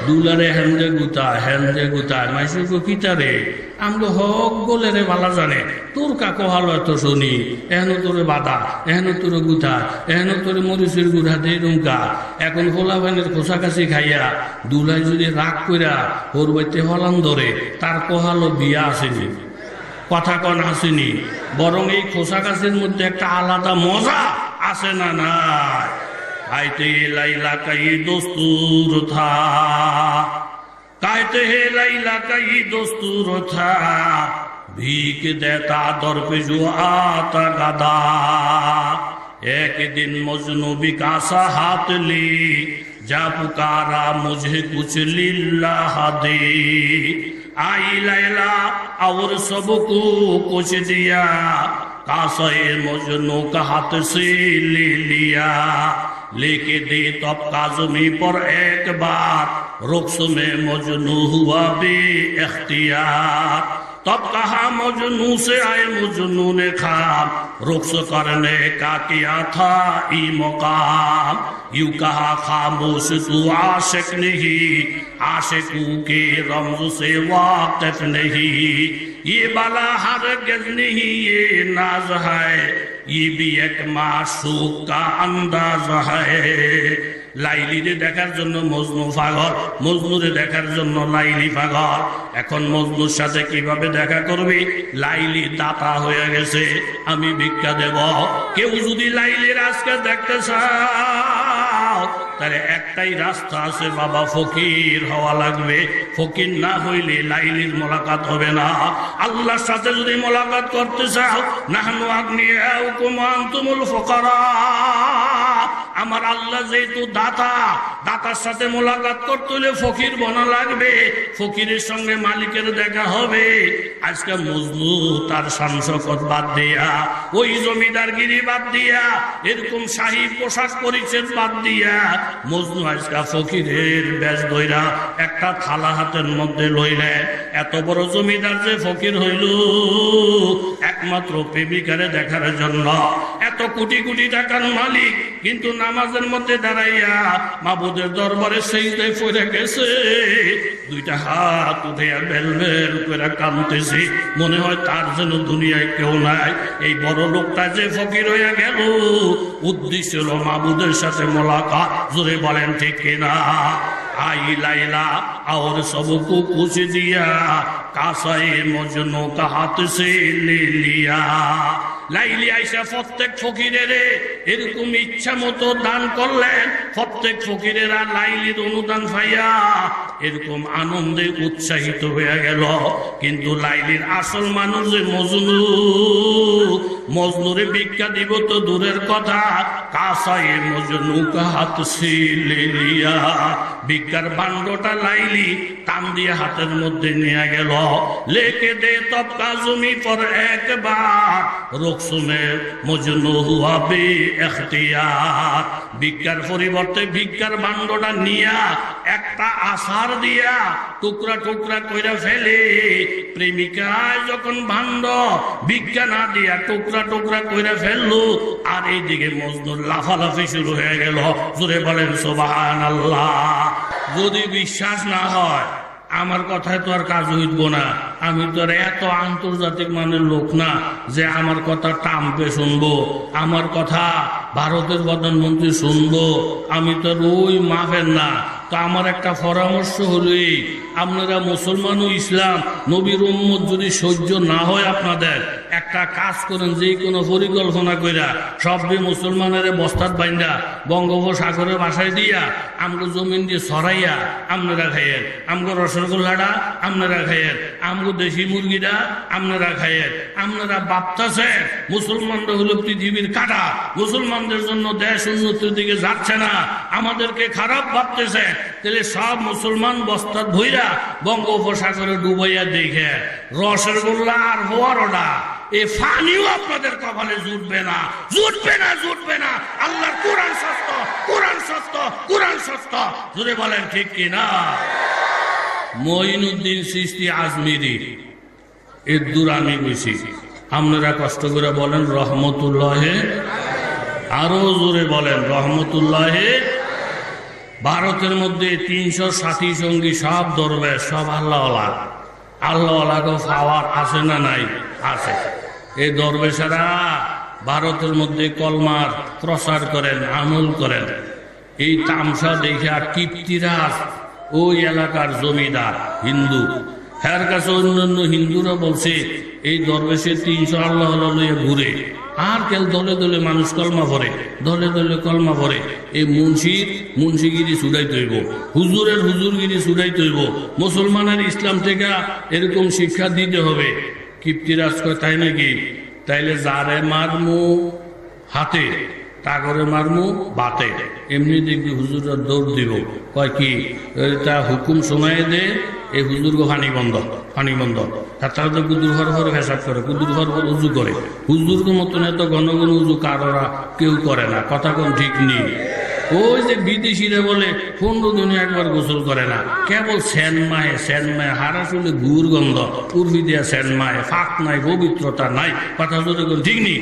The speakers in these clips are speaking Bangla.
দুলারে হেন্দে গুতায় মাইসে গো কিতারে আমগো হক বলে রে বালা জানে তোর কাকো ভালো এত শুনি এহেন তোরে বাদা এহেন তোরে গুতা এহেন তোরে মরিচের গুড়া দিয়ে রুমকা এখন হোলা ভাইনের খোসাকাছি খাইয়া দুলাই যদি রাগ কইরা ওর বাইতে হলান ধরে তার কোহালো বিয়া আসেনি কথা কন আসেনি বরং এই খোসাকাছির মধ্যে একটা আলাদা মজা আছে না নাই কাইতে লাইলা কাই দস্তুর থা कायते है लैला का ये दस्तूर था भीख देता दर पे जो आता गदा एक दिन मजनू भी कासा हाथ ली जा पुकारा मुझे कुछ लिल्लाह दे आई लैला और सबको कुछ दिया कासा मजनू का हाथ से ले लिया लेके दे तब काज़मी पर एक बार रुख्स में मजनू हुआ बे इख्तियार तब कहा मजनू से आए मजनू ने खाम रुख्स करने का किया था ई मुकाम यूं कहा खामोश तू आशिक नहीं आशिकू के रमज से वाकिफ नहीं ये बाला हरगिज़ नहीं ये नाज है ये भी एक मासूक का अंदाज है লাইলিরে দেখার জন্য মজনু পাগল মজনুরে দেখার জন্য লাইলি পাগল এখন মজনুর সাথে কিভাবে দেখা করবে লাইলি দাতা হয়ে গেছে আমি ভিক্ষা দেব কেউ যদি লাইলির আজকে দেখতে চাও তাহলে একটাই রাস্তা আছে বাবা ফকির হওয়া লাগবে ফকির না হইলে লাইলির মোলাকাত হবে না আল্লাহর সাথে যদি মোলাকাত করতে চাও নাহনু আগনিয়াউকুম আনতুমুল ফুকারা আমার আল্লাহ যেহেতু দাতা দাতার সাথে মোলাকাত করতে হলে ফকির বনা লাগবে ফকিরের সঙ্গে মালিকের দেখা হবে আজকে মজনু তার শান শওকত বাদ দিয়া ওই জমিদারগিরি বাদ দিয়া এরকম শাহী পোশাক পরিচ্ছদ বাদ দিয়া মজনু আজকে ফকিরের বেশ ধইরা একটা থালা হাতের মধ্যে লইলে এত বড় জমিদার যে ফকির হইল একমাত্র প্রেমিকারে দেখার জন্য এত কোটি কোটি টাকার মালিক কিন্তু নামাজের মধ্যে দাঁড়াইয়া মাবুদের দরবারে সিজদায় পড়ে গেছে দুইটা হাত উঠিয়া বেল বেল করে কাঁদতেছে মনে হয় তার যেন দুনিয়ায় কেউ নাই এই বড় লোকটা যে ফকির হইয়া গেল উদ্দেশ্য হলো মাবুদের সাথে মোলাকাত জোরে বলেন ঠিক কিনা आई लैला और सबको कुछ दिया कासाए मजनू का हाथ से ले लिया লাইলি আইসা প্রত্যেক ফকিরের এরকম ইচ্ছা মতো দান করলেন প্রত্যেক ফকিরেরা লাইলির অনুদান পাইয়া এরকম আনন্দে উৎসাহিত হয়ে গেল কিন্তু লাইলির আসল মানুষ যে মজনু মজনুরে ভিক্ষা দিব তো দূরের কথা কাসায়ে মজনু কা হাত সে লে লিয়া ভিক্ষার ভাণ্ডটা লাইলি টান দিয়ে হাতের মধ্যে নিয়ে গেল লেকে দে তব কাজমি পর একবার রকসুমের মজনু হুয়া বে ইখতিয়ার ভিক্ষার পরিবর্তে ভিক্ষার ভাণ্ডটা নিয়া একটা আসার দিয়া টুকরা টুকরা কইরা ফেলে প্রেমিকা যখন ভাণ্ড ভিক্ষা না দিয়া টুকরা টুকরা কইরা ফেললো আর এইদিকে মজনুর লাফালাফি শুরু হয়ে গেল জোরে বলেন সুবহানাল্লাহ যদি বিশ্বাস না হয় আমার কথায় তো আর কাজ হইব না আমি তো এত আন্তর্জাতিক মানের লোক না যে আমার কথা টাম্পে শুনবো আমার কথা ভারতের প্রধানমন্ত্রী শুনবো আমি তো ওই মাফের না তো আমার একটা পরামর্শ হলে আপনারা মুসলমান ও ইসলাম নবীর উম্মত যদি সহ্য না হয় আপনাদের একটা কাজ করেন যে কোনো পরিকল্পনা কইরা সবই মুসলমানের বস্তাত বাইন্দা বঙ্গোপসাগরে বাসায় দিয়া আমগো জমিন দিয়ে সরাইয়া আপনারা খাইয়েন আমগো রসগোল্লাটা আপনারা খাইয়েন আমগো দেশি মুরগিটা আপনারা খাইয়েন আপনারা ভাবতেছে মুসলমানরা হলো পৃথিবীর কাটা মুসলমানদের জন্য দেশ উন্নতির দিকে যাচ্ছে না আমাদেরকে খারাপ ভাবতেছে তাহলে সব মুসলমান বস্তাত ভইরা বঙ্গোপসাগরে ডুবাইয়া দেখে রসগোল্লা আর ফোয়ারোটা এ ফানিও আপনাদের কপালে জুটবে না জুটবে না জুটবে না আল্লাহর কোরআন সত্য কোরআন সত্য কোরআন সত্য জুড়ে বলেন ঠিক কি না মঈনুদ্দিন চিশতি আজমিরি এর দূর আমি গেছি আপনারা কষ্ট করে বলেন রহমতুল্লাহে আরো জোরে বলেন রহমতুল্লাহে ভারতের মধ্যে 360 সঙ্গী, সব দরবেশ, সব আল্লাহওয়ালা। আল্লাহওয়ালাকে পাওয়ার আছে না নাই? আছে। এই দরবেশেরা ভারতের মধ্যে কলমার প্রচার করেন, আমল করেন। এই তামসা দেখে আর কিপ্তিরাজ ওই এলাকার জমিদার হিন্দু, এর কাছে অন্যান্য হিন্দুরা বলছে এই দরবেশের 300 আল্লাহ লইয়া ঘুরে, আর কেউ দলে দলে মানুষ কলমা পড়ে, দলে দলে কলমা পড়ে। এই মুন্সিগিরি ছুড়াই তৈব, হুজুরের হুজুরগিরি ছুড়াই তৈব। মুসলমানের ইসলাম থেকে এরকম শিক্ষা দিতে হবে। কিপ্তিরাজ কয় তাই নাকি? তাইলে যারে মারমু হাতে, তাগরে মারমু বাতে। এমনি দেখবি হুজুররা দৌড় দিব, কয় কি তা হুকুম শোনায় দে, এই হুজুরগো পানি বন্ধ, পানি বন্ধ। তারা তো কুদুর ঘর ঘরে ভেসাব করে, কুদুর ঘর উজু করে। হুজুরগো মতন এত ঘন ঘন উজু কারোরা কেউ করে না, কথা কোন ঠিক নেই। ওই যে বিদেশিরা বলে 15 দিনে একবার গোসল করে না, কেবল সেন মাহে হারা শুলে গুড় গন্ধ, উর্বি দিয়া সেন মাহে, ফাঁক নাই, পবিত্রতা নাই, কথা যদি কোন ঠিক নেই।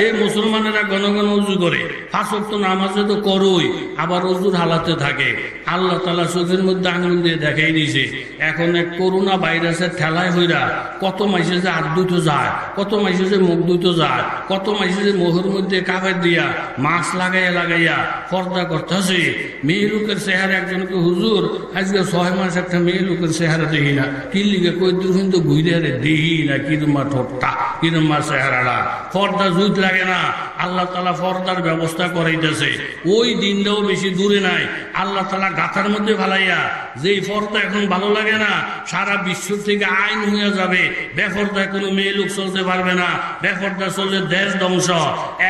এই মুসলমানেরা ঘন ঘন উজু করে, 5 ওয়াক্ত নামাজে তো করোই, আবার উজুর হালাতে থাকে। আল্লাহ তাআলা চোখের মধ্যে আঙুল দিয়ে দেখাই দিয়েছে। এখন এক করোনা ভাইরাসের ঠেলায় হইরা কত মাইসে যে হাত ধুইতে যায়, কত মাইসে যে মুখ ধুইতে যায়, কত মাইসে যে মুখের মধ্যে কাপড় দিয়া মাস্ক লাগাইয়া পর্দা করতেছে। মেয়ে লোকের চেহারা একজনকে হুজুর আজকে 6 মাস একটা মেয়ে লোকের চেহারা দেখি না, কি লিগে কই দূর কিন্তু ঘুরে দেখি না, কিরমা ঠোঁটটা, কিরমা চেহারাটা, পর্দা জুত লাগে না। আল্লাহ তাআলা পর্দার ব্যবস্থা করাইতেছে। ওই দিনটাও বেশি দূরে নাই, আল্লাহ তাআলা গাথার মধ্যে ফালাইয়া যেই পর্দা এখন ভালো লাগে না, সারা বিশ্ব থেকে আইন হয়ে যাবে। বেপর্দায় কোনো মেয়ে লোক চলতে পারবে না, বেপর্দা চললে দেশ ধ্বংস।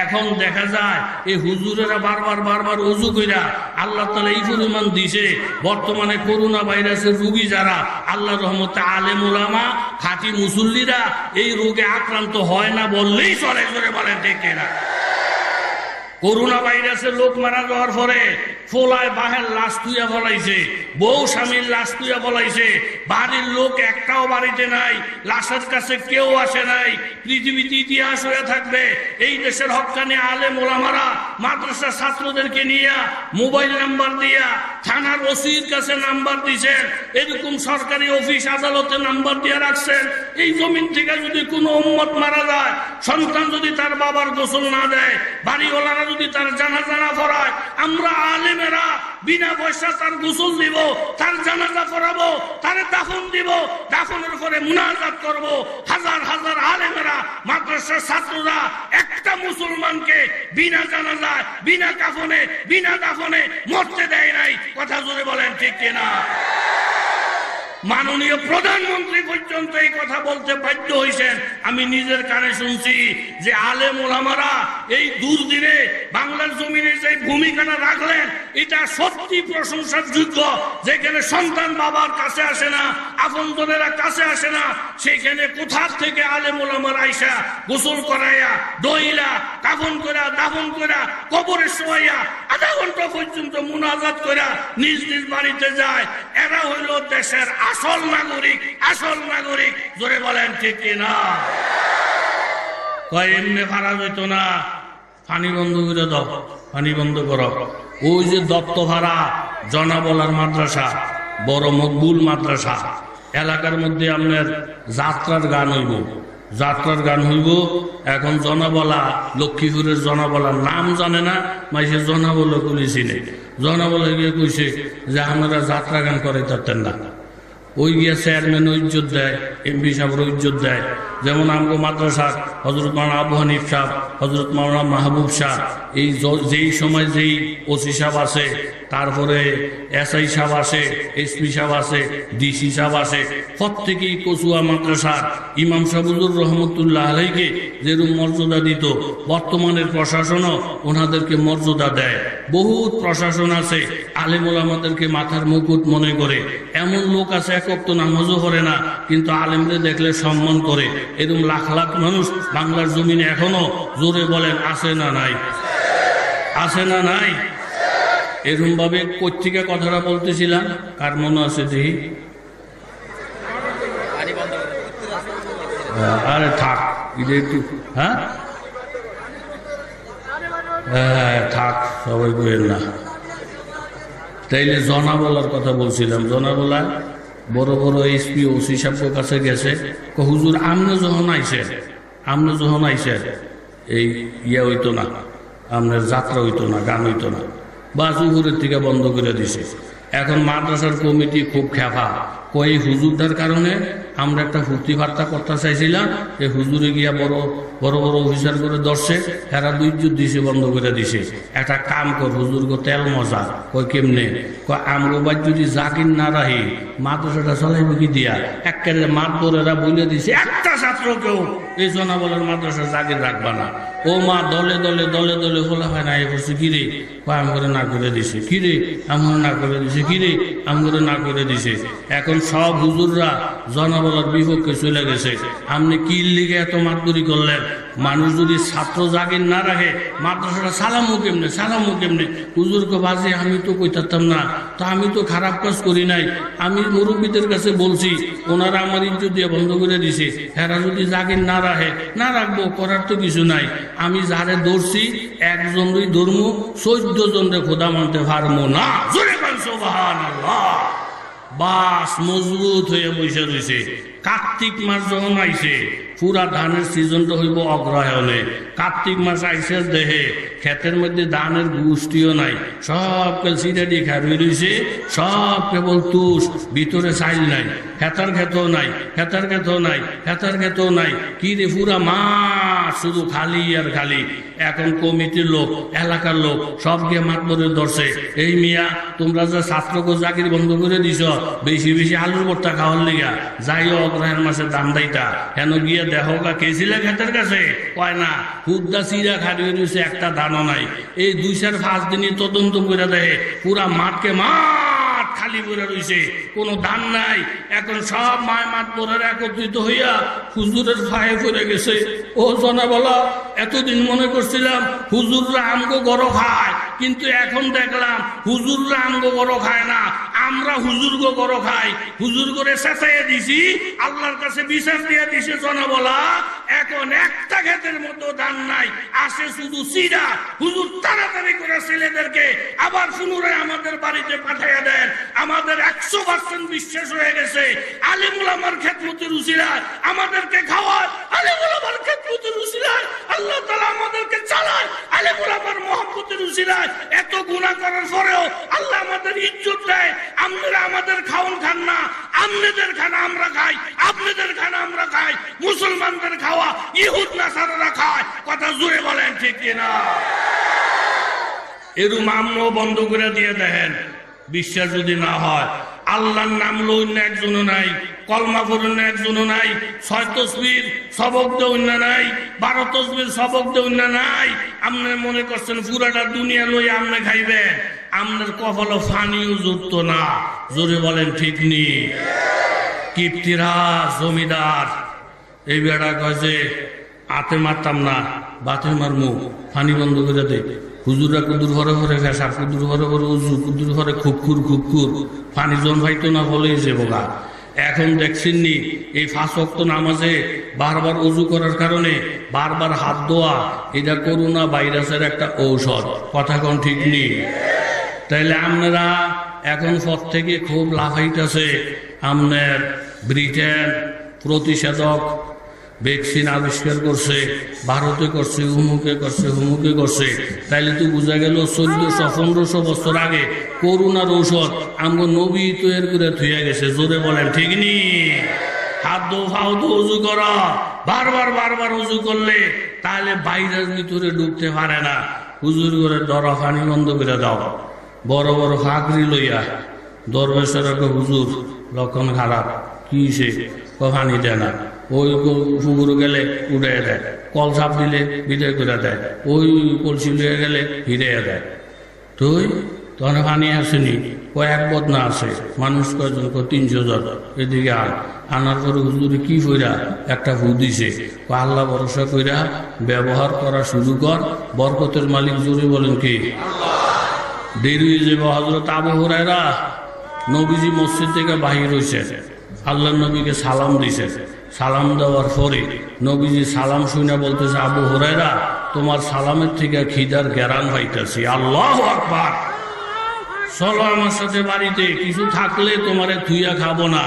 এখন দেখা যায় এই হুজুরেরা বারবার উজু কইরা আল্লাহ তাআলা এই পরিমাণ দিছে। বর্তমানে করোনা ভাইরাসের রোগী যারা, আল্লাহর রহমতে আলেম উলামা খাঁটি মুসল্লিরা এই রোগে আক্রান্ত হয় না বললেই চলে, করে বলেন ঠিক কিনা? করোনা ভাইরাসের লোক মারা যাওয়ার পরে ফোলায় বাহের লাশ তুইয়া ফলাইছে, বউ স্বামীর লাশ তুইয়া ফলাইছে, বাড়ির লোক একটাও বাড়িতে নাই, লাশের কাছে কেউ আসে নাই। পৃথিবীতে ইতিহাস হয়ে থাকবে এই দেশের হক্কানি আলেম ওলামারা মাদ্রাসা ছাত্রদেরকে নিয়ে মোবাইল নাম্বার দিয়া থানার ওসির কাছে নাম্বার দিছেন, এরকম সরকারি অফিস আদালতে নাম্বার দিয়ে রাখছেন। এই জমিন থেকে যদি কোনো উম্মত মারা যায়, সন্তান যদি তার বাবার গোসল না দেয়, বাড়িওয়ালারা যদি তার জানাজা না পড়ায়, আমরা আলেমেরা বিনা পয়সা তার গোসল দিব, তার জানাজা পড়াবো, তার দাফন দিব, দাফনের পরে মুনাজাত করব। হাজার হাজার আলেমেরা মাদ্রাসার ছাত্ররা একটা মুসলমানকে বিনা জানাজায়, বিনা কাফনে, বিনা দাফনে মরতে দেয় নাই, কথা জোরে বলেন ঠিক কিনা? মাননীয় প্রধানমন্ত্রী পর্যন্ত এই কথা বলতে বাধ্য হয়েছেন। আমি নিজের কানে শুনছি যে আলেম ওলামারা এই দুর্দিনে বাংলার জমিনে যে ভূমিকাটা রাখলেন, এটা সত্যি প্রশংসার যোগ্য। যেখানে সন্তান বাবার কাছে আসে না, আপনজনেরা কাছে আসে না, সেখানে কোথা থেকে আলেম ওলামারা আইসা গোসল করাইয়া, দইলা, কাফন করা, দাফন করা, কবরে শোয়াইয়া আধা ঘন্টা পর্যন্ত মুনাজাত করা নিজ নিজ বাড়িতে যায়। এরা হইল দেশের আসল নাগরিক, আসল নাগরিক, জোরে বলেন ঠিক কিনা? কয় এমনি ভাড়া যেত না, পানি বন্ধ করে দাও, পানি বন্ধ করো। ওই যে দত্ত ভাড়া জনাবলার মাদ্রাসা, বড় মকবুল মাদ্রাসা, এলাকার মধ্যে আপনার যাত্রার গান হইব, যাত্রার গান হইব। এখন জনাবলা, লক্ষ্মীপুরের জনাবলার নাম জানে না, মাইসে জনাবলা করেছি নেই। জনাবলা গিয়ে কইছে যে আমরা যাত্রা গান করাইতেন না। ওই গিয়া চেয়ারম্যান ইজ্জত দেয়, এমপি সাহেব ইজ্জত দেয়। যেমন আমগো মাদ্রাসার হজরত মাওলানা আবু হানিফ সাহেব, হজরত মাওলানা মাহবুব শাহ, এই যেই সময় যেই ওসি সাহেব আছে, তারপরে এসআই সাহেব আসে, এসপি সাহেব আসে, ডিসি সাহেব আসে, প্রত্যেকেই কচুয়া মাদ্রাসার ইমাম সাহুজুর রহমতুল্লাহ আলাইকে যেরকম মর্যাদা দিত, বর্তমানের প্রশাসনও ওনাদেরকে মর্যাদা দেয়। বহুত প্রশাসন আছে আলেম ওলামাদেরকে মাথার মুকুট মনে করে। এমন লোক আছে এক ওয়াক্ত নামাজও পড়ে না, কিন্তু আলেমদের দেখলে সম্মান করে। এরকম লাখ লাখ মানুষ বাংলার জমিনে এখনো, জোরে বলেন আছে না নাই? আছে না নাই? এরকম ভাবে পত্রিকা কথাটা বলতেছিলাম, কার মনে আছে দেখি? আরে থাক, এটা একটু হ্যাঁ থাক, সবাই বলেন না। তাইলে জনাবলার কথা বলছিলাম, জনাবলা বড় বড় এসপি ওসি সাহেবের কাছে গেছে, হুজুর আমনে যখন আইসে এই হইতো না, আপনার যাত্রা হইতো না, গান হইতো না, বাস উপরের থেকে বন্ধ করে দিছে। এখন মাদ্রাসার কমিটি খুব খেপা, কই হুজুরটার কারণে আমরা একটা ফুর্তি বার্তা করতে চাইছিলাম, এই হুজুরে গিয়া বড় বড় বড় অফিসার করে ধরছে, এরা দুইজুত দিছে, বন্ধ করে দিছে। একটা কাম কর হুজুর গো, তেল মজা। কই কেমনে? কয় আমগো বাদ যদি জাকির না রাহি মাদ্রাসাটা চলাইব কি দিয়া? একেবারে মাতবরেরা বলে দিছে একটা ছাত্রকেও এই জনাবলের মাদ্রাসা জাকির রাখবা না। ও মা দলে দলে দলে দলে খোলা হয় না, এ করছে কিরে? কয় আম করে না করে দিছে। কিরে? আমার না করে দিছে। কিরে? আম করে না করে দিছে। এখন সব হুজুররা জনাবলার বিপক্ষে চলে গেছে। আপনি কি লিগে এত মাতবরি করলেন? মানুষ যদি ছাত্র জাগির না রাখে মাদ্রাসাটা সালামও কেমনে? হুজুরকে বাজে আমি তো কইতাম না, তা আমি তো খারাপ কাজ করি নাই, আমি মুরব্বীদের কাছে বলছি, ওনারা আমার ইজ্জত দিয়ে বন্ধ করে দিছে। এরা যদি জাগির না রাখে, না রাখবো, করার তো কিছু নাই। আমি যারে ধরছি একজনই ধর্ম, 14 জনরে খোদা মানতে পারবো না। সুবহানাল্লাহ। বাস মজবুত হয়ে বসে রয়েছে। কার্তিক মাস যখন আইছে, পুরা ধানের সিজনটা হইব অগ্রহায়ণে। কার্তিক মাস আইসে দেহে ক্ষেতের মধ্যে ধানের গুষ্টিও নাই, সব কেল সিটাডি খাবি রয়েছে, সব কেবল তুষ, ভিতরে চাইল নাই, খেতার খেতেও নাই, কি রে পুরা মাঠ শুধু খালি আর খালি। এখন কমিটির লোক, এলাকার লোক সব গিয়ে মাতবরে ধরছে, এই মিয়া তোমরা যে ছাত্রকে চাকরি বন্ধ করে দিছ বেশি বেশি আলুর ভর্তা খাওয়ার লিগা, যাইও অগ্রহায়ণ মাসে দাম দাইতা, কেন গিয়ে দেখো গা কেছিলে ক্ষেতের কাছে? কয় না, হুদ্দা চিরা খাড়িয়ে রয়েছে, একটা দানও নাই। এই 2-5 দিনই তদন্ত করে দেয়, পুরা মাঠকে মাঠ খালি করে রয়েছে, কোনো ধান নাই। এখন সব মায় মাতবরের একত্রিত হইয়া হুজুরের ফায়ে পড়ে গেছে। ও জনাবলা, এতদিন মনে করছিলাম হুজুররা আমগো গরো খায়, কিন্তু এখন দেখলাম হুজুররা আমগো গরো খায় না, আমরা হুজুরগো গরো খাই। হুজুর করে চেঁচাইয়া দিছি, আল্লাহর কাছে বিচার দিয়ে দিছে জনাবলা। এখন একটা ক্ষেতের মতো ধান নাই, আসে শুধু চিরা। হুজুর তাড়াতাড়ি করে ছেলেদেরকে আবার পুনরায় আমাদের বাড়িতে পাঠাইয়া দেন। আমাদের 100% বিশ্বাস হয়ে গেছে, আলিমুল আমার খেদমতের উসিলায় আমাদেরকে খাওয়ায়, আলিমুল আমার খেদমতের উসিলায় আল্লাহ তাআলা আমাদেরকে চালায়, আলিমুল আমার মহব্বতের উসিলায় এত গুনাহ করার পরেও আল্লাহ আমাদের ইজ্জত দেয়। আপনারা আমাদের খাওন খান না, আপনাদের খানা আমরা খাই, আপনাদের খানা আমরা খাই। মুসলমানদের খাওয়া ইহুদ নাসারারা খায়, কথা জোরে বলেন ঠিক কিনা? এরম আমরাও বন্ধ করে দিয়ে দেখেন। বিশ্বাস যদি না হয়, আল্লাহর নাম লইন্য একজনও নাই, কলমা পড়ন্য একজনও নাই, 6 তসবির সবক দেউন্য নাই, 12 তসবির সবক দেউন্য নাই। আপনি মনে করছেন পুরাটা দুনিয়া লই আপনি খাইবেন, আপনার কপালও ফানিও জুটতো না। জোরে বলেন ঠিক নি? কিপ্তিরা জমিদার এই বেড়া কয় যে আতে মারতাম না, বাতে মারমু, ফানি বন্ধ করে দে। হুজুরা কুদুর ঘরে ঘরে ফেসা, কুদুর ঘরে ঘরে উজু, কুদুর ঘরে খুবকুর পানি জন ভাইতো না বলেই যে বোকা। এখন দেখছেননি এই 5 ওয়াক্ত নামাজে বারবার উজু করার কারণে বারবার হাত ধোয়া, এটা করোনা ভাইরাসের একটা ঔষধ। কথা কোন ঠিক নেই? তাইলে আপনারা এখন পর থেকে খুব লাফাইতেছে। আপনার ব্রিটেন প্রতিষেধক ভ্যাকসিন আবিষ্কার করছে, ভারতে করছে, হুমুকে করছে। তাইলে তো বোঝা গেল 1400-1500 বছর আগে করোনার ঔষধ আমগো নবী তৈরি করে থুয়ে গেছে। জোরে বলেন ঠিক নি? হাত দো, ফাও দো, উজু করা, বারবার উজু করলে তাহলে ভাইরাস ভিতরে ঢুকতে পারে না। হুজুর করে ধরা পানি বন্ধ করে দাও। বড় বড় ফাঁকরি লইয়া দরবেশের হুজুর লক্ষণ খারাপ, কি সে পানি দেয় না, ওই পুকুর গেলে উড়ে দেয়, কল চাপ দিলে বিদায় করে দেয়, ওই কলসি লুয়ে গেলে হিরে দেয়। তুই তখন পানি আসেনি, কয়েক বদনা আছে, মানুষ কয়জন, 300 জন। এদিকে আনার পরে হুজুরে কি কইরা একটা ফু দিছে, আল্লাহ ভরসা কইরা ব্যবহার করা শুরু কর, বরকতের মালিক জোরে বলেন কি? দেরি হয়ে যাবে। হযরত আবু হুরায়রা নবীজি মসজিদ থেকে বাহির হয়েছে, আল্লাহ নবীকে সালাম দিছে। সালাম দেওয়ার পরে নবীজি সালাম শুনে বলতেছে, আবু হুরায়রা তোমার সালামের থেকে খিদার গ্যারান পাইতেছি। আল্লাহু আকবার। চলো আমার সাথে বাড়িতে, কিছু থাকলে তোমারে থুইয়া খাবো না।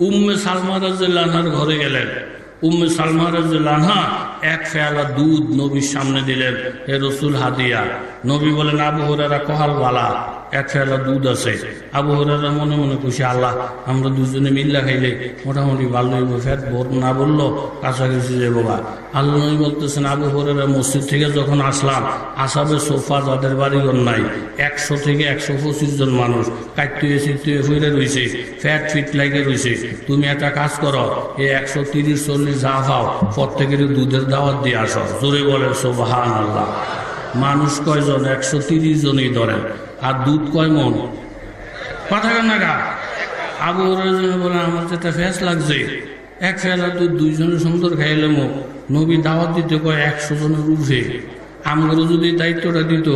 উম্মে সালমা রাদিয়াল্লাহু আনহার ঘরে গেলেন। উম্মে সালমা রাদিয়াল্লাহু আনহা এক ফেয়ালা দুধ নবীর সামনে দিলেন, হে রাসূল হাদিয়া। নবী বলেন, আবু হুরায়রা কহাল বালা, এক ফেয়ালা দুধ আছে। আবু হুরায়রা মনে মনে খুশি, আল্লাহ আমরা দুজনে মিল্লা খাইলে মোটামুটি ভালো হইব, ফ্যাট ভোর না বললো কাছাকাছি যাবো গা। আল্লাহ নবী বলতেছেন, আবু হুরায়রা মসজিদ থেকে যখন আসলাম, আসাবে সোফা যাদের বাড়িঘর নাই 100 থেকে 125 জন মানুষ কাটতে চিটতে ফিরে রয়েছে, ফ্যাট ফিট লাগে রয়েছে। তুমি একটা কাজ করো, এই 130-140 যা পাও প্রত্যেকের দুধের দাওয়াত দিয়ে আসো। জোরে বলে সুবহানাল্লাহ। মানুষ কয়জন? 130 জনই ধরেন। আর দুধ কয় মন? কথা কেন না? আবু হুরায়রা বলে, আমার যেটা ফ্যাস লাগছে, এক ফেলা দুধ দুইজনে সুন্দর খাইলে মো। নবী দাওয়াত দিতে কয় 100 জনের উঠে। আমগুলো যদি দায়িত্বটা দিত,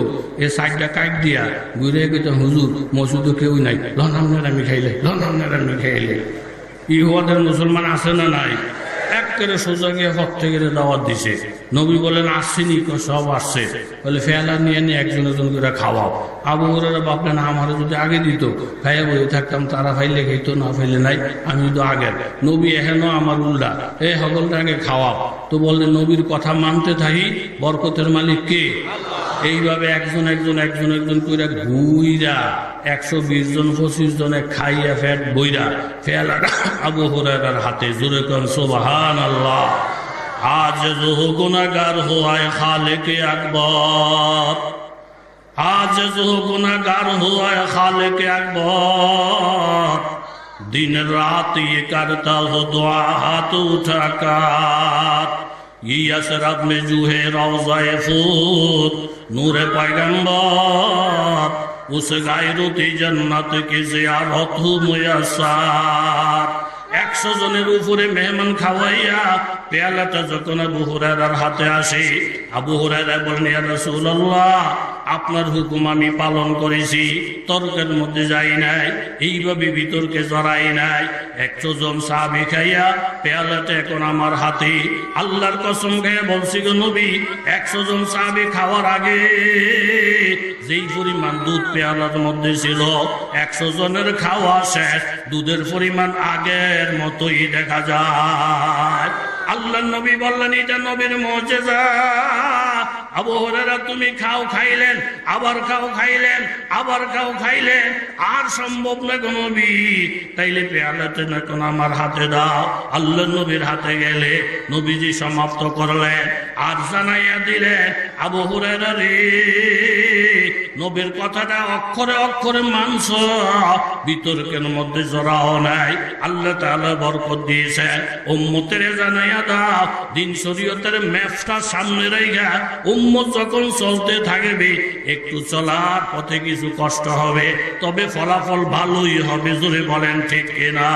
এ সাইডটা কাট দিয়া ঘুরে গেত, হুজুর মসজিদও কেউ নাই, লন আপনার আমি খাইলে, লন আপনার আমি খাইলে। ইহুয়াদের মুসলমান আছে না নাই? একেবারে সোজা গিয়ে হক থেকে দাওয়াত দিছে। নবী বলেন, আসছেনি? সব আসছে। বলে ফেলা নিয়ে নিয়ে একজন একজন করে খাওয়াও। আবু হুরায়রা ভাবলেন, আমারও যদি আগে দিত খাইয়া বসে থাকতাম, তারা ফাইলে খাইতো, না ফাইলে নাই, আমি তো আগের। নবী এহেন আমার উল্টা, এই সকলটা আগে খাওয়াও। তো বললেন, নবীর কথা মানতে থাকি, বরকতের মালিক কে? এইভাবে একজন একজন একজন একজন করে ঘুইরা 120 জন 25 জনে খাইয়া ফ্যাট বইরা ফেলা আবু হুরায়রার হাতে। জোরে কর সুবহানাল্লাহ। আজ जो गुनाहगार हुआ है खालिक अकबर, आज जो गुनाहगार हुआ है खालिक अकबर, दिन रात ये करता हो दुआ हाथ उठाकर, ये असरब में जो है रोज़ाए फूत नूरे पैगंबर, उस गायरुती जन्नत की ज़ियारत हो मुयस्सर। 100 জনের উপরে মেহমান খাওয়াইয়া পেয়ালাটা যখন আবু হুরায়রার হাতে আসে, আবু হুরায়রা বলেন, ইয়া রাসূলুল্লাহ, আপনার হুকুম আমি পালন করেছি, তর্কের মধ্যে যাই নাই, এইভাবে বিতর্কে জড়াই নাই। 100 জন সাহাবী খাইয়া পেয়ালাটা এখন আমার হাতে। আল্লাহর কসম খেয়ে বলছি গো নবী, 100 জন সাহাবী খাওয়ার আগে যেই পরিমাণ দুধ পেয়ালার মধ্যে ছিল, 100 জনের খাওয়া শেষ, দুধের পরিমাণ আগের মতোই দেখা যায়। আল্লাহ নবী বললেন, এটা নবীর মুজিজা। আবু হুরায়রা তুমি খাও, খাইলেন, আবার খাও, খাইলেন, আবার খাও, খাইলেন, আর সম্ভব না গো নবী, তাইলে পেয়ালাতে না কোন আমার হাতে দাও। আল্লাহ নবীর হাতে গেলে নবীজি সমাপ্ত করলেন আর জানাইয়া দিলেন, আবু হুরায়রা রে, নবীর কথাটা অক্ষরে অক্ষরে মানছ, বিতর্কের মধ্যে জড়াও নাই, আল্লাহ তাআলা বরকত দিয়েছেন। উম্মতের জানাইয়া দাও, দিন শরীয়তের ম্যাপটা সামনে রাইখা উম্মত যখন চলতে থাকবে, একটু চলার পথে কিছু কষ্ট হবে, তবে ফলাফল ভালোই হবে। জোরে বলেন ঠিক কিনা?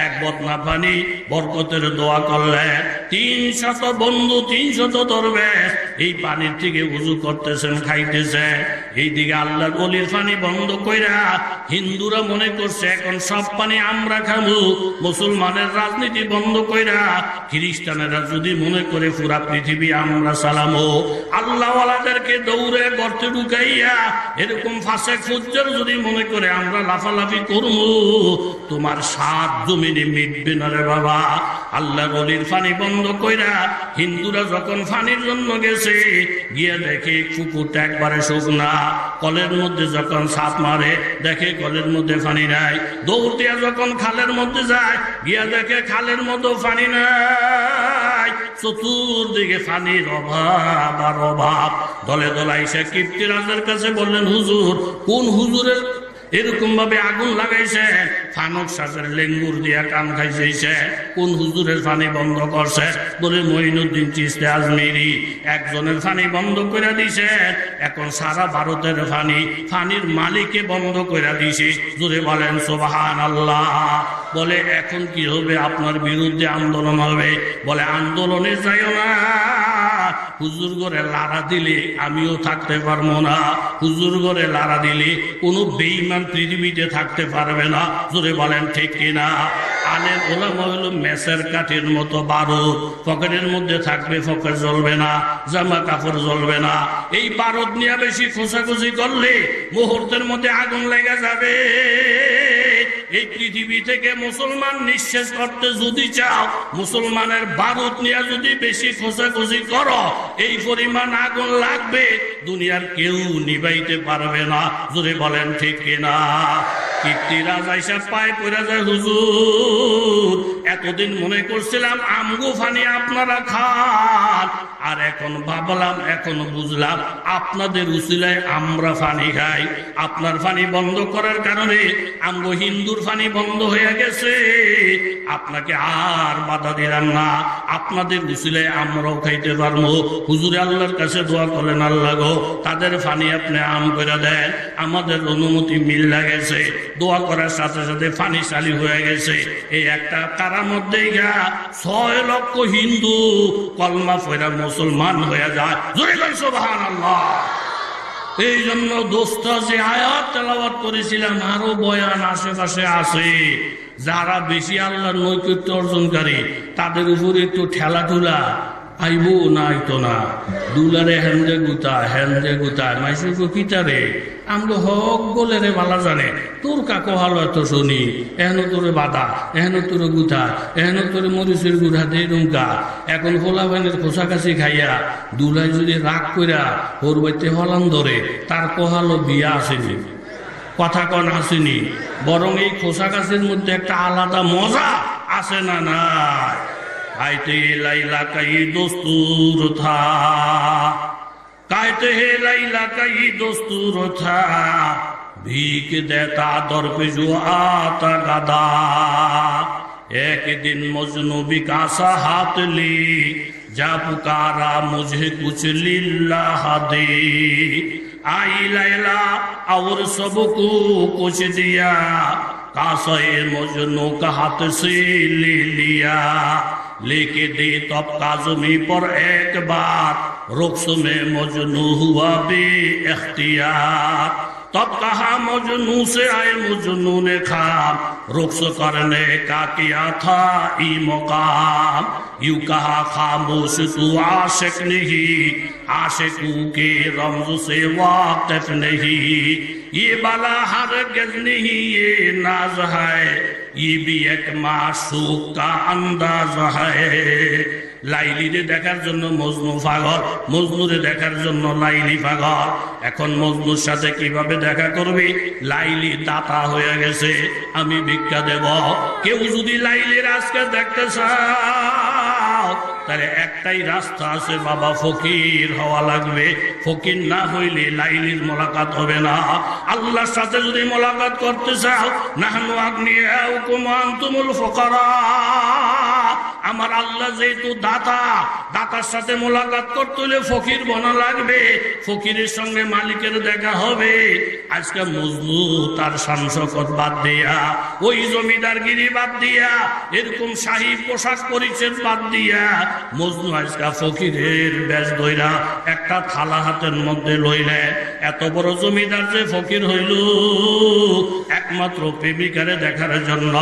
এক বদনা পানি বরকতের দোয়া করলেন, 300 বন্ধু 300 দরবেশ এই পানির থেকে উযু করতেছেন, খাইতেছে। এইদিকে আল্লাহর ওলির পানি বন্ধ কইরা হিন্দুরা মনে করছে এখন সব পানি আমরা খাবো। মুসলমানের রাজনীতি বন্ধ কইরা খ্রিস্টানেরা যদি মনে করে পুরা পৃথিবী আমরা চালামো। আল্লাহওয়ালাদেরকে দৌড়ে গর্তে ঢুকাইয়া এরকম ফাসেক ফুজ্জার যদি মনে করে আমরা লাফালাফি করবো, তোমার সাত জমিনে মিটবে না রে বাবা। আল্লাহর ওলির পানি বন্ধ কইরা হিন্দুরা যখন পানির জন্য গেছে, গিয়ে দেখে পুকুরটা একবারে শুকনা, কলের মধ্যে যখন ছাপ মারে দেখে কলের মধ্যে পানি নাই। দৌড় দিয়া যখন খালের মধ্যে যায়, গিয়া দেখে খালের মধ্যে পানি নাই। চতুর্দিকে পানির অভাব আর অভাব। দলে দলে এসে কিপ্তিরাজের কাছে বললেন, হুজুর, কোন হুজুরের এরকম ভাবে আগুন লাগাইছে, ফানুক সাজের লেঙ্গুর দিয়া কান খাইছে, কোন হুজুরের পানি বন্ধ করছে? বলে মঈনুদ্দিন চিশতি আজমিরি। একজনের পানি বন্ধ করে দিছে, এখন সারা ভারতের পানির মালিকে বন্ধ করে দিছে। জোরে বলেন সুবহানাল্লাহ। বলে এখন কি হবে? আপনার বিরুদ্ধে আন্দোলন হবে। বলে আন্দোলনে যাইও না, হুজুর ঘরে লাড়া দিলে আমিও থাকতে পারবো না, হুজুর ঘরে লাড়া দিলে কোনো বেঈমান পৃথিবীতে থাকতে পারবে না। জোরে বলেন ঠিক কিনা? আলেম ওলামা হলো মেসের কাঠির মতো বারুদ, পকেটের মধ্যে থাকবে, পকেট জ্বলবে না, জামা কাপড় জ্বলবে না। এই বারুদ নিয়ে বেশি খোঁচাখুচি করলে মুহূর্তের মধ্যে আগুন লেগে যাবে। এই পৃথিবী থেকে মুসলমান নিঃশেষ করতে যদি চাও, মুসলমানের বারুদ নিয়ে যদি বেশি খোঁচাখুচি করো, এই পরিমাণ আগুন লাগবে, দুনিয়ার কেউ নিবাইতে পারবে না। যদি বলেন ঠিক কিনা? কীর্তিরা যাইসা পায় পড়ে যায়, হুজুর এতদিন মনে করছিলাম আমগো ফানি আপনারা খান, আর এখন ভাবলাম, এখন বুঝলাম আপনাদের উসিলায় আমরা ফানি খাই। আপনার ফানি বন্ধ করার কারণে আমগো হিন্দুর ফানি বন্ধ হয়ে গেছে। আপনাকে আর বাধা দিলাম না, আপনাদের উসিলায় আমরাও খাইতে পারবো। হুজুরে আল্লাহর কাছে দোয়া করেন, আল্লাহ গো তাদের ফানি আপনি আম করে দেন। আমাদের অনুমতি মিল লাগেছে, দোয়া করার সাথে সাথে ফানি চালু হয়ে গেছে। এই একটা কারার মধ্যেই 6 লক্ষ হিন্দু কলমা পড়া মুসলমান হয়ে যায়। জোরে কই সুবহানাল্লাহ। এই জন্য দোস্ত যে আয়াত তেলাওয়াত করেছিলাম, আরো বয়ান আশেপাশে আছে। যারা বেশি আল্লাহর নৈকট্য অর্জনকারী তাদের উপরে একটু ঠেলাঠুলা আইবো না, আইতো না। দুলারে হেন্দে গুতায় মাইসে কিতারে আমগো হক বলে রে বালা জানে। তোর কাকো ভালো এত শুনি, এহেন তোরে বাদা, এহেন তোরে গুতা, এহেন তোরে মরিচের গুড়া দিয়ে রুমকা। এখন হোলা ভাইনের খোসা কাছি খাইয়া দুলাই যদি রাগ কইরা ওর বাইতে হলান ধরে, তার কহালো বিয়া আসেনি, কথা কন আসেনি। বরং এই খোসা কাছির মধ্যে একটা আলাদা মজা আছে না নাই? कहते लैला कई दोस्तूर था, कहते हैं लैला कई दोस्तूर था, भीख देता दर पे जो आता गदा। एक दिन मजनू बिकासा हाथ ली, जा पुकारा मुझे कुछ लिल्लाह दे। आई लैला और सबको कुछ दिया, कासाए मजनू का हाथ से ले लिया। लेके दे तब काज़मी पर एक बार, रुख्स में मजनू हुआ बे इख्तियार। तब कहा मजनू से आए मजनू ने खाम, रुख्स करने का किया था ई मुकाम। यूं कहा खामोश तू आशिक नहीं, आशिकू के रमज से वाकिफ नहीं। ये बाला हरगिज़ नहीं ये नाज है, ये भी एक माशूक का अंदाज है। লাইলিরে দেখার জন্য মজনু পাগল, মজনুরে দেখার জন্য লাইলি পাগল। এখন মজনুর সাথে কিভাবে দেখা করবি? লাইলি দাতা হয়ে গেছে, আমি ভিক্ষা দেব। কেউ যদি লাইলির আজকে দেখতে চাও, তাহলে একটাই রাস্তা আছে বাবা, ফকির হওয়া লাগবে। ফকির না হইলে লাইলির মোলাকাত হবে না। আল্লাহর সাথে যদি মোলাকাত করতে চাও, নাহনু আগনিয়াউকুম ওয়া আনতুমুল ফুকারা। আমার আল্লাহ যেহেতু দাতা, দাতার সাথে মোলাকাত করতে হলে ফকির বনা লাগবে। ফকিরের সঙ্গে মালিকের দেখা হবে। আজকে মজনু তার শান শওকত বাদ দিয়া, ওই জমিদারগিরি বাদ দিয়া, এরকম শাহী পোশাক পরিচ্ছদ বাদ দিয়া, মজনু আজকে ফকিরের বেশ ধইরা একটা থালা হাতের মধ্যে লইলে। এত বড় জমিদার যে ফকির হইল একমাত্র প্রেমিকারে দেখার জন্য।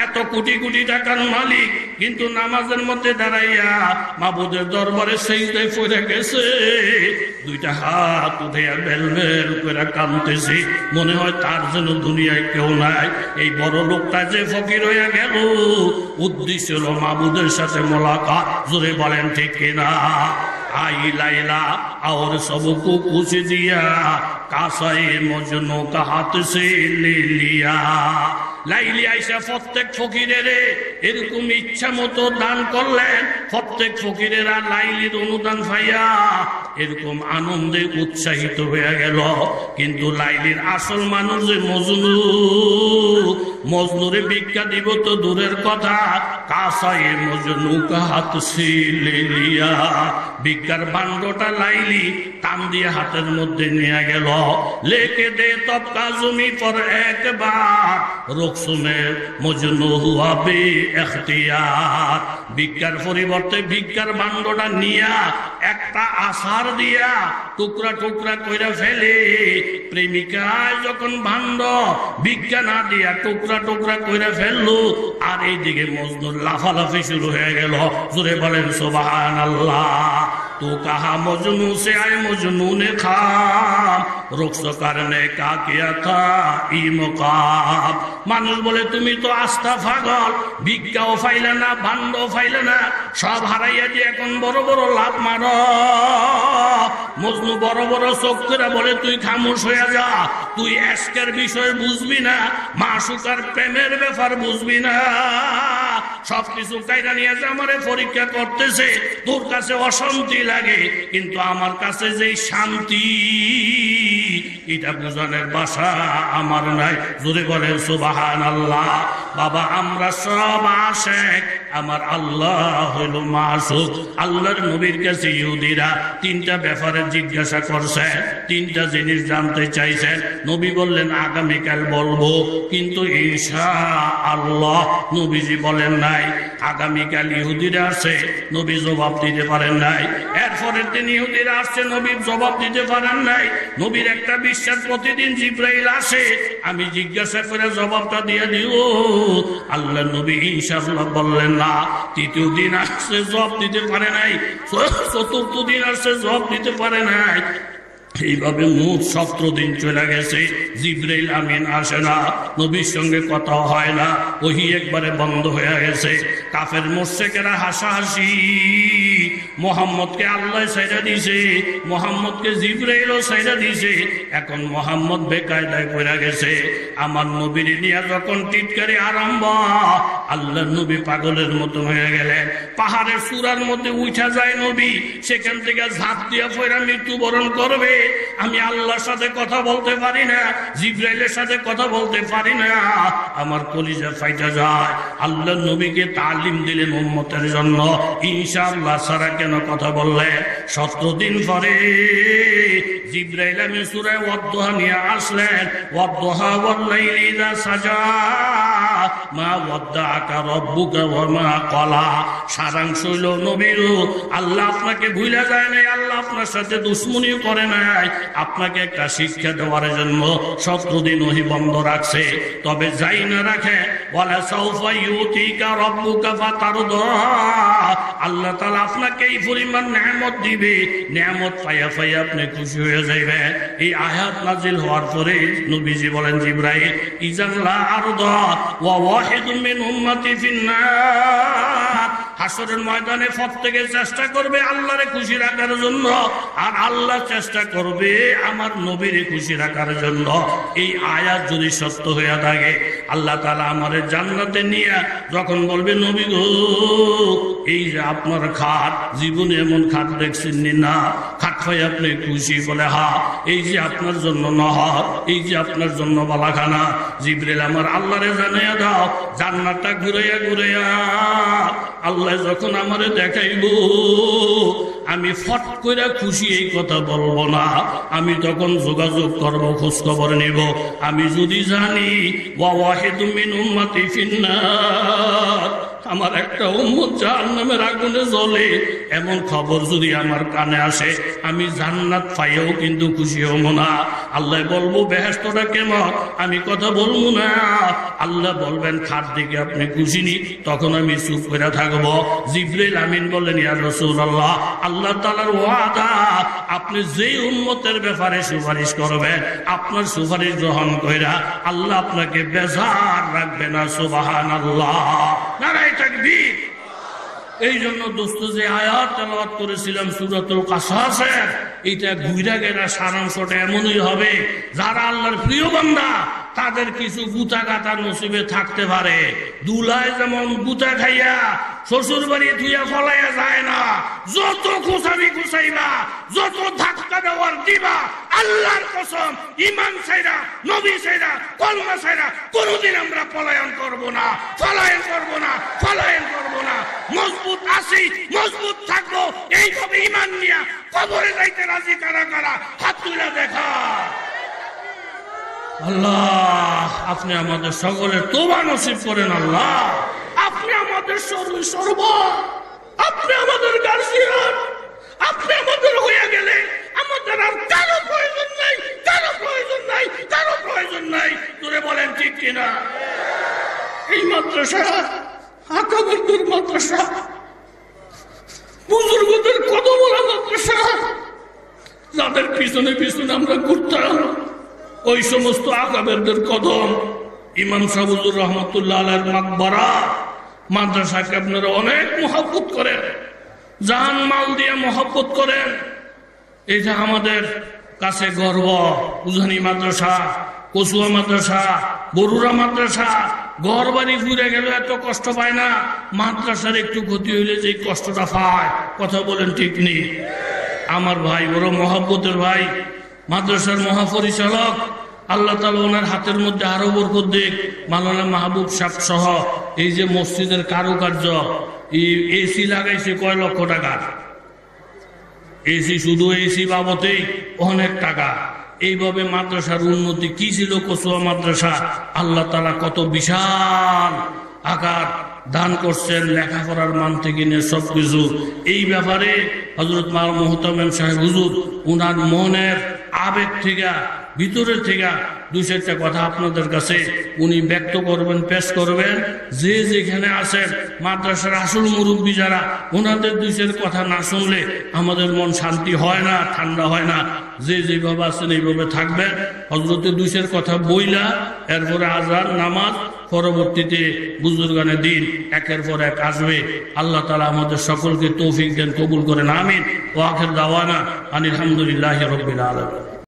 এত কোটি কোটি টাকার মালিক, কিন্তু নামাজের মধ্যে দাঁড়াইয়া মাবুদের দরবারে সেজদায় পড়ে গেছে। দুইটা হাত উঠে বেল বেল করে কাঁদতেছে, মনে হয় তার যেন দুনিয়ায় কেউ নাই। এই বড় লোকটা যে ফকির হইয়া গেল, উদ্দেশ্য হলো মাবুদের সাথে মোলাকাত। জোরে বলেন ঠিক কিনা? आई लैला और सबको कुछ दिया, कासाए मजनू का हाथ से ले लिया। লাইলি আইসা প্রত্যেক ফকিরের এরকম ইচ্ছা মতো দান করলেন। প্রত্যেক ফকিরেরা লাইলির অনুদান পাইয়া এরকম আনন্দে উৎসাহিত হয়ে গেল। কিন্তু লাইলির আসল মানুষ যে মজনু, মজনুরে ভিক্ষা দিব তো দূরের কথা, কাসায়ে মজনু কা হাত সে লে লিয়া। ভিক্ষার ভাণ্ডটা লাইলি টান দিয়ে হাতের মধ্যে নিয়ে গেল। লেকে দে তব কাজমি পর একবার, রুকসুমে মজনু হুয়া বে ইখতিয়ার। ভিক্ষার পরিবর্তে ভিক্ষার ভাণ্ডটা নিয়া একটা আসার দিয়া টুকরা টুকরা কইরা ফেলে। প্রেমিকা যখন ভাণ্ড ভিক্ষা না দিয়া টুকরা টুকরা টুকরা করে ফেললো, আর এইদিকে মজনুর লাফালাফি শুরু হয়ে গেল। জোরে বলেন সুবহানাল্লাহ। তো কাহা মজনু সে আয় মজনু নে খাম, রুখস কারণে কা কিয়া থা ই মুকাম। মানুষ বলে তুমি তো আস্থা পাগল, ভিক্ষাও ফাইলে না, ভান্ডও ফাইলে না, সব হারাইয়া দিয়ে এখন বড় বড় লাভ মারো। মজনু বড় বড় চোখ করে বলে তুই খামোশ হয়ে যা, তুই এশকের বিষয় বুঝবি না, মাসুকার প্রেমের ব্যাপার বুঝবি না। সবকিছু কাইরা নিয়ে যে আমারে পরীক্ষা করতেছে, তোর কাছে অশান্তি লাগে, কিন্তু আমার কাছে যে শান্তি, এটা বোঝানোর ভাষা আমার নাই। জোরে বলেন সুবহানাল্লাহ। বাবা আমরা সব আশিক, আমার আল্লাহ হইল মাসুক। আল্লাহর নবীর কাছে ইহুদিরা তিনটা ব্যাপারে জিজ্ঞাসা করছে, তিনটা জিনিস জানতে চাইছেন। নবী বললেন আগামীকাল বলবো, কিন্তু ইনশাআল্লাহ নবীজি বলেন নাই। আগামীকাল ইহুদিরা আসছে, নবী জবাব দিতে পারেন নাই। এরপরের দিন ইহুদিরা আসছে, নবী জবাব দিতে পারেন নাই। নবীর একটা বিশ্বাস, প্রতিদিন জিবরাইল আসে, আমি জিজ্ঞাসা করে জবাবটা দিয়ে দিও। আল্লাহ নবী ইনশাআল্লাহ বললেন না। তৃতীয় দিন আসছে, জবাব দিতে পারে নাই। চতুর্থ দিন আসছে, জবাব দিতে পারে নাই। এইভাবে মোট 17 দিন চলে গেছে, জিবরাইল আমিন আসে না, নবীর সঙ্গে কথা হয় না, ওহি একবারে বন্ধ হয়ে গেছে। কাফের মুশরিকেরা হাসাহাসি, মোহাম্মদকে আল্লাহ ছাইড়া দিয়েছে, মোহাম্মদকে জিবরাইলও ছাইড়া দিয়েছে। এখন মোহাম্মদ বেকায়দায় পড়ে গেছে। আমার নবীর নিয়ে যখন টিটকারি আরম্ভ, আল্লাহ নবী পাগলের মতো হয়ে গেলেন। পাহাড়ের চূড়ার মধ্যে উঠা যায় নবী, সেখান থেকে ঝাঁপ দিয়ে পড়ে মৃত্যুবরণ করবে। আমি আল্লাহর সাথে কথা বলতে পারি না, জিবরাইলের সাথে কথা বলতে পারি না, আমার কলিজা ফাইটা যায়। আল্লাহ নবীকে তালিম দিলেন উম্মতের জন্য, ইনশাআল্লাহ ছাড়া কেন কথা বললেন। 17 দিন পরে জিবরাইল আমিন সূরা ওয়াদদুহা নিয়ে আসলেন। ওয়াদদুহা ওয়াল লাইলি ইযা সাজা মা ওয়াদ্দাআকা রাব্বুকা ওয়া মা ক্বালা। সারাংশ হইল নবীর, আল্লাহ আপনাকে ভুলে যায় নাই, আল্লাহ আপনার সাথে দুশমনিও করে নাই, আপনাকে একটা শিক্ষা দেওয়ার জন্য 17 দিন ওহী বন্ধ রাখছে। তবে যাই না রাখে, ওয়ালা সাউফা ইউতিকা রাব্বুকা ফাতারদা, আল্লাহ তাআলা আপনাকে এই পরিমাণ নেয়ামত দিবে, নেয়ামত পাইয়া পাইয়া আপনি খুশি হয়ে যাইবেন। এই আয়াত নাজিল হওয়ার পরে নবীজি বলেন জিবরাইল, ইজাল্লা আরদা ওয়া ওয়াহিদুম মিন উম্মতি ফিন্নার। হাসরের ময়দানে প্রত্যেকে চেষ্টা করবে আল্লাহরে খুশি রাখার জন্য, আর আল্লাহ চেষ্টা করবে আমার নবীরে খুশি রাখার জন্য। এই আয়াত যদি সত্য হয়ে থাকে, আল্লাহ তাআলা আমারে জান্নাতে নিয়ে যখন বলবে নবী গো, এই যে আপনার খাট, জীবনে এমন খাট দেখছেন না, খাট পাই আপনি খুশি? বলে হা। এই যে আপনার জন্য নহর, এই যে আপনার জন্য বালাখানা। জিবরাইল আমার আল্লাহরে জানাইয়া দাও, জান্নাতটা ঘুরাইয়া ঘুরাইয়া আল্লাহ যখন আমারে দেখাইব, আমি ফট করে খুশি এই কথা বলবো না, আমি তখন যোগাযোগ করব, খোঁজ খবর নিব। আমি যদি জানি ওয়া ওয়াহিদুম মিন উম্মতি ফিন্নার, আমার একটা উম্মত জাহান্নামের আগুনে জ্বলে, এমন খবর যদি আমার কানে আসে, আমি জান্নাত পাইও কিন্তু খুশি হব না। আল্লাহ বলবো বেহেশতটা কেমন, আমি কথা বলবো না। আল্লাহ বলবেন খাট দিকে আপনি খুশি নি, তখন আমি চুপ করে থাকবো। জিবরাইল আমিন বলেন ইয়া রাসূলুল্লাহ, আল্লাহ তাআলার ওয়াদা, আপনি যেই উম্মতের ব্যাপারে সুপারিশ করবেন, আপনার সুপারিশ গ্রহণ কইরা আল্লাহ আপনাকে বেজার রাখবে না। সুবহানাল্লাহ, নারায়ে তাকবীর। এই জন্য দোস্ত যে আয়াত তেলাওয়াত করেছিলাম সূরাতুল কাসাসের, এটা ঘুরা গেরা সারাংশটা এমনই হবে, যারা আল্লাহর প্রিয় বান্দা তাদের কিছু গুতা গাতা নসিবে থাকতে পারে। দুলায় যেমন গুতা খাইয়া শ্বশুর বাড়ি ধুইয়া ফলাইয়া যায় না, যত খুশাবি খুশাইবা, যত ধাক্কা দেওয়ার দিবা, আল্লাহর কসম ঈমান ছাইরা, নবী ছাইরা, কলমা ছাইরা কোনদিন আমরা পলায়ন করব না, পলায়ন করব না, পলায়ন করব না। মজবুত আছি, মজবুত থাকবো, এইভাবে ঈমান নিয়া কবরে যাইতে রাজি কারা কারা? হাত তুলে দেখা। আল্লাহ আপনি আমাদের সকলের তওবা নসিব করেন। আল্লাহ আপনি আমাদের সর্ব, আপনি আমাদের গার্জিয়ান, আপনি আমাদের হয়ে গেলে আমাদের আর কারো প্রয়োজন নাই, কারো প্রয়োজন নাই, কারো প্রয়োজন নাই। তোরে বলেন ঠিক কিনা? মাদ্রাসা, আকাবেরদের মাদ্রাসা, বুজুর্গদের কদমওয়ালা মাদ্রাসা, যাদের পিছনে পিছনে আমরা ঘুরতাম, ওই সমস্ত আকাবেরদের কদম, ইমাম সাহেব হুজুর রহমতুল্লাহ আলাইহির মাকবারা মাদ্রাসাকে আপনারা অনেক মহব্বত করেন, জান মাল দিয়ে মহব্বত করেন। এটা আমাদের কাছে গর্ব। উজানি মাদ্রাসা, কচুয়া মাদ্রাসা, বরুড়া মাদ্রাসা, ঘর বাড়ি ঘুরে গেল এত কষ্ট পায় না, মাদ্রাসার একটু ক্ষতি হইলে যে কষ্টটা পায়, কথা বলেন ঠিক নেই? আমার ভাই বড় মহব্বতের ভাই, মাদ্রাসার মহাপরিচালক, আল্লাহ তাআলা ওনার হাতের মধ্যে আরো বরকত দিক। মাওলানা মাহবুব সাহেব সহ এই যে মসজিদের কারুকার্য, এসি লাগাইছে কয় লক্ষ টাকা, এসি শুধু এসি বাবতেই অনেক টাকা। এইভাবে মাদ্রাসার উন্নতি কি ছিল কচুয়া মাদ্রাসা, আল্লাহ তাআলা কত বিশাল আকার দান করছেন, লেখাপড়ার মান থেকে নিয়ে সবকিছু। এই ব্যাপারে হযরত মাওলানা মুহতামিম সাহেব হুজুর উনার মনের আবেগ থেকে, ভিতরের থেকে দুই চারটা কথা আপনাদের কাছে উনি ব্যক্ত করবেন, পেশ করবেন। যে যেখানে আছেন মাদ্রাসার আসল মুরব্বী যারা, ওনাদের দুই চার কথা না শুনলে আমাদের মন শান্তি হয় না, ঠান্ডা হয় না। যে যেভাবে আছেন এইভাবে থাকবেন। হযরতে দুই চার কথা বইলা এরপরে আজান নামাজ, পরবর্তীতে বুজুর্গানে দিন একের পর এক আসবে। আল্লাহ তাআলা আমাদের সকলকে তৌফিক দেন, কবুল করেন, আমিন। ওয়া আখির দাওয়ানা আনিল হামদুলিল্লাহি রাব্বিল আলামিন।